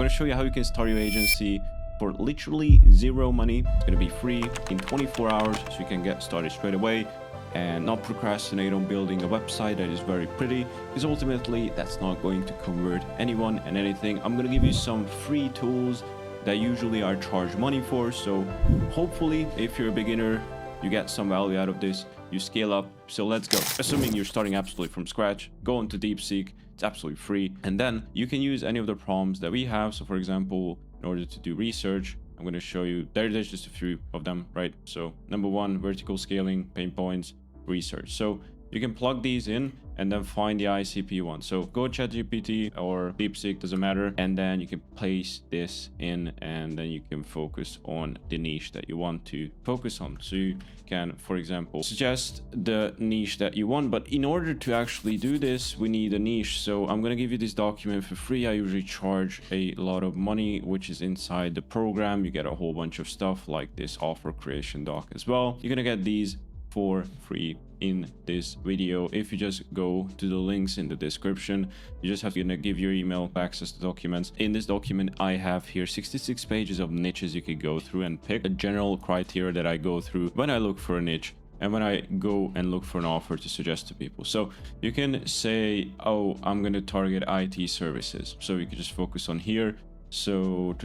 going to show you how you can start your agency for literally zero money. It's going to be free in 24 hours, so you can get started straight away and not procrastinate on building a website that is very pretty, because ultimately that's not going to convert anyone and anything. I'm going to give you some free tools that usually are charged money for. So hopefully, if you're a beginner, you get some value out of this, you scale up. So let's go. Assuming you're starting absolutely from scratch, go onto DeepSeek. It's absolutely free. And then you can use any of the prompts that we have. So for example, in order to do research, I'm going to show you, there's just a few of them, right? So number one, vertical scaling, pain points, research. So you can plug these in and then find the ICP one. So go ChatGPT or DeepSeek, doesn't matter. And then you can place this in, and then you can focus on the niche that you want to focus on. So you can, for example, suggest the niche that you want. But in order to actually do this, we need a niche. So I'm going to give you this document for free. I usually charge a lot of money, which is inside the program. You get a whole bunch of stuff like this offer creation doc as well. You're going to get these for free in this video. If you just go to the links in the description, you just have to give your email access to documents. In this document, I have here 66 pages of niches you could go through and pick a general criteria that I go through when I look for a niche and when I go and look for an offer to suggest to people. So you can say, oh, I'm going to target IT services. So you can just focus on here. So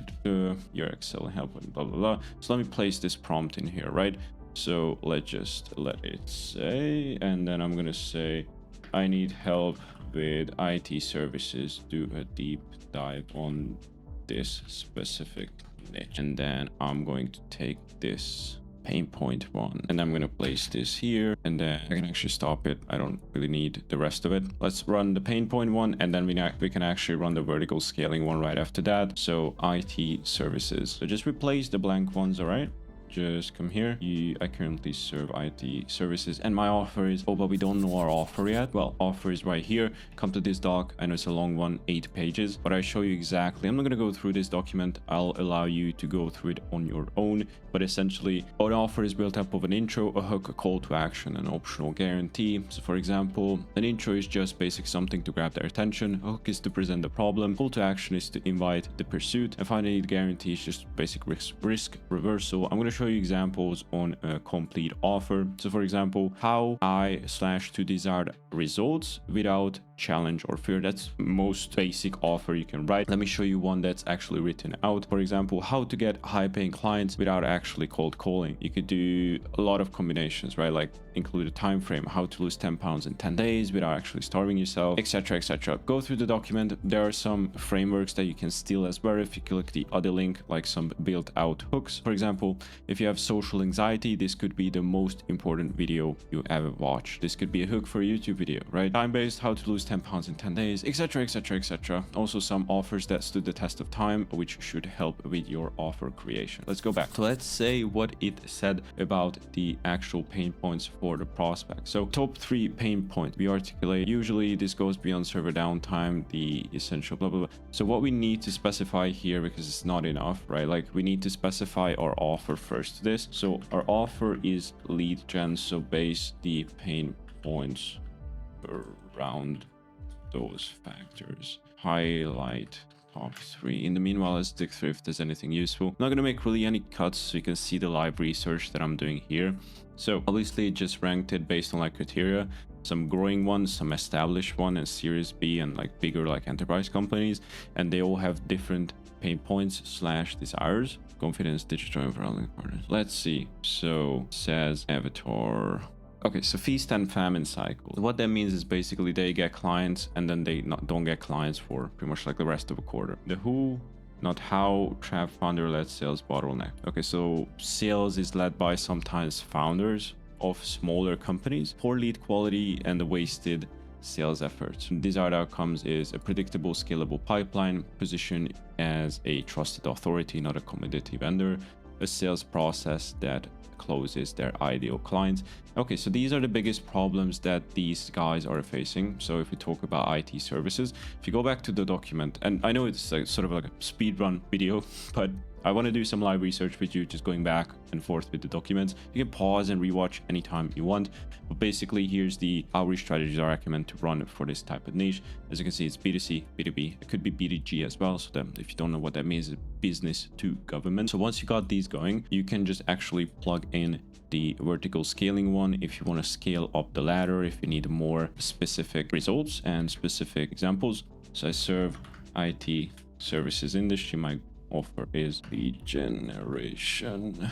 your Excel help and blah, blah, blah. So let me place this prompt in here, right? So let's just let it say, and then I'm going to say, I need help with IT services. Do a deep dive on this specific niche. And then I'm going to take this pain point one, and I'm going to place this here, and then I can actually stop it. I don't really need the rest of it. Let's run the pain point one, and then we can actually run the vertical scaling one right after that. So IT services. So just replace the blank ones, all right? Just come here. I currently serve IT services, and my offer is, oh, but we don't know our offer yet. Well, offer is right here. Come to this doc. I know it's a long one, 8 pages, but I show you exactly. I'm not going to go through this document. I'll allow you to go through it on your own. But essentially, an offer is built up of an intro, a hook, a call to action, an optional guarantee. So for example, an intro is just basic something to grab their attention. A hook is to present the problem. Call to action is to invite the pursuit. And finally, the guarantee is just basic risk reversal. I'm going to show you examples on a complete offer. So for example, how to desired results without challenge or fear. That's most basic offer you can write. Let me show you one that's actually written out. For example, how to get high paying clients without actually cold calling. You could do a lot of combinations, right? Like include a time frame, how to lose 10 pounds in 10 days without actually starving yourself, etc, etc. Go through the document. There are some frameworks that you can steal as well if you click the other link, like some built out hooks. For example, if you have social anxiety, this could be the most important video you ever watch. This could be a hook for a YouTube video, right? Time-based, how to lose 10 pounds in 10 days, etc, etc, etc. Also some offers that stood the test of time, which should help with your offer creation. Let's go back. So let's say what it said about the actual pain points for the prospect. So top 3 pain points we articulate. Usually this goes beyond server downtime, the essential blah, blah, blah. So what we need to specify here, because it's not enough, right? Like we need to specify our offer first to this. So our offer is lead gen. So base the pain points around those factors. Highlight top 3. In the meanwhile, let's dig through if there's anything useful. I'm not going to make really any cuts, so you can see the live research that I'm doing here. So obviously just ranked it based on like criteria, some growing ones, some established one, and Series B, and like bigger like enterprise companies, and they all have different pain points / desires. Confidence, digital environment partners. Let's see. So says avatar. Okay, so feast and famine cycle. What that means is basically they get clients and then they don't get clients for pretty much like the rest of a quarter. The who, not how, trap founder-led sales bottleneck. Okay, so sales is led by sometimes founders of smaller companies, poor lead quality, and the wasted sales efforts. Desired outcomes is a predictable, scalable pipeline, position as a trusted authority, not a commodity vendor, a sales process that closes their ideal clients. Okay, so these are the biggest problems that these guys are facing. So if we talk about IT services, if you go back to the document, and I know it's like sort of like a speed run video, but I want to do some live research with you, just going back and forth with the documents. You can pause and rewatch anytime you want. But basically, here's the outreach strategies I recommend to run for this type of niche. As you can see, it's B2C, B2B. It could be B2G as well. So then if you don't know what that means, it's business to government. So once you got these going, you can just actually plug in the vertical scaling one if you want to scale up the ladder, if you need more specific results and specific examples. So I serve IT services industry. My offer is lead generation.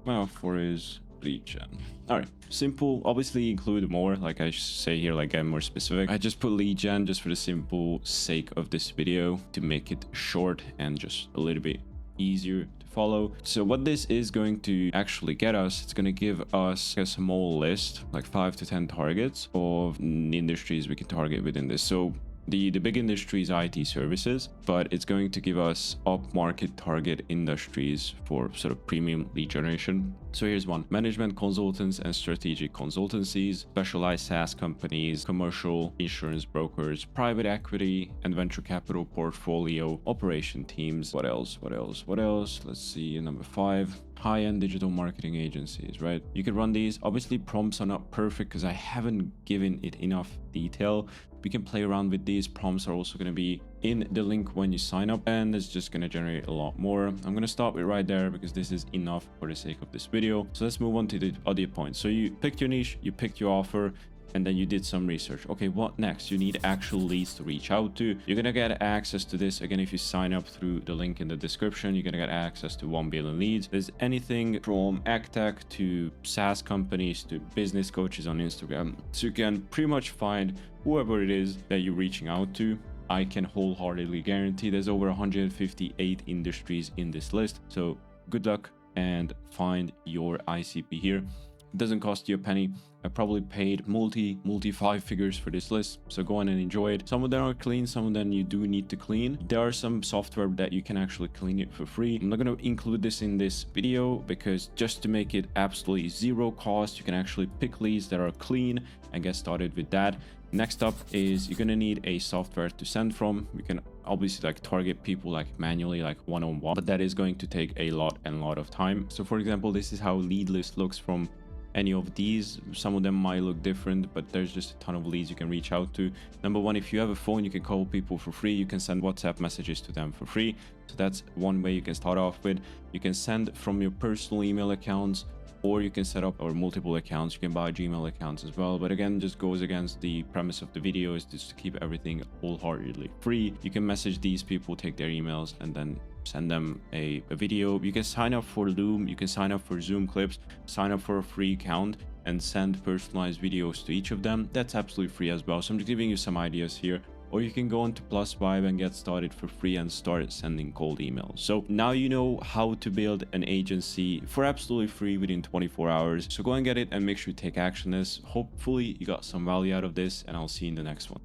My offer is lead gen. All right, simple. Obviously include more, like I say here, like get more specific. I just put lead gen just for the simple sake of this video to make it short and just a little bit easier to follow. So what this is going to actually get us, it's going to give us a small list, like 5 to 10 targets of industries we can target within this. So the big industry is IT services, but it's going to give us up-market target industries for sort of premium lead generation. So here's one: management consultants and strategic consultancies, specialized SaaS companies, commercial insurance brokers, private equity and venture capital portfolio operation teams. What else? Let's see, number 5. High-end digital marketing agencies, right? You can run these. Obviously prompts are not perfect because I haven't given it enough detail. We can play around with these. Prompts are also going to be in the link when you sign up, and it's just going to generate a lot more. I'm going to stop it right there because this is enough for the sake of this video. So let's move on to the other points. So you picked your niche, you picked your offer, and then you did some research. Okay, what next? You need actual leads to reach out to. You're gonna get access to this. Again, if you sign up through the link in the description, you're gonna get access to 1 billion leads. There's anything from AgTech to SaaS companies to business coaches on Instagram. So you can pretty much find whoever it is that you're reaching out to. I can wholeheartedly guarantee there's over 158 industries in this list. So good luck and find your ICP here. It doesn't cost you a penny. I probably paid multi 5 figures for this list, so go on and enjoy it. Some of them are clean, some of them you do need to clean. There are some software that you can actually clean it for free. I'm not going to include this in this video because just to make it absolutely zero cost, you can actually pick leads that are clean and get started with that. Next up is you're going to need a software to send from. You can obviously like target people like manually, like one-on-one, but that is going to take a lot of time. So for example, this is how lead list looks from any of these. Some of them might look different, but there's just a ton of leads you can reach out to. Number one, if you have a phone, you can call people for free. You can send WhatsApp messages to them for free. So that's one way you can start off with. You can send from your personal email accounts, or you can set up or multiple accounts. You can buy Gmail accounts as well, but again, just goes against the premise of the video, is just to keep everything wholeheartedly free. You can message these people, take their emails, and then send them a video. You can sign up for Loom, you can sign up for Zoom clips, sign up for a free account and send personalized videos to each of them. That's absolutely free as well. So I'm just giving you some ideas here. Or you can go on to +5 and get started for free and start sending cold emails. So now you know how to build an agency for absolutely free within 24 hours. So go and get it and make sure you take action on this. Hopefully you got some value out of this, and I'll see you in the next one.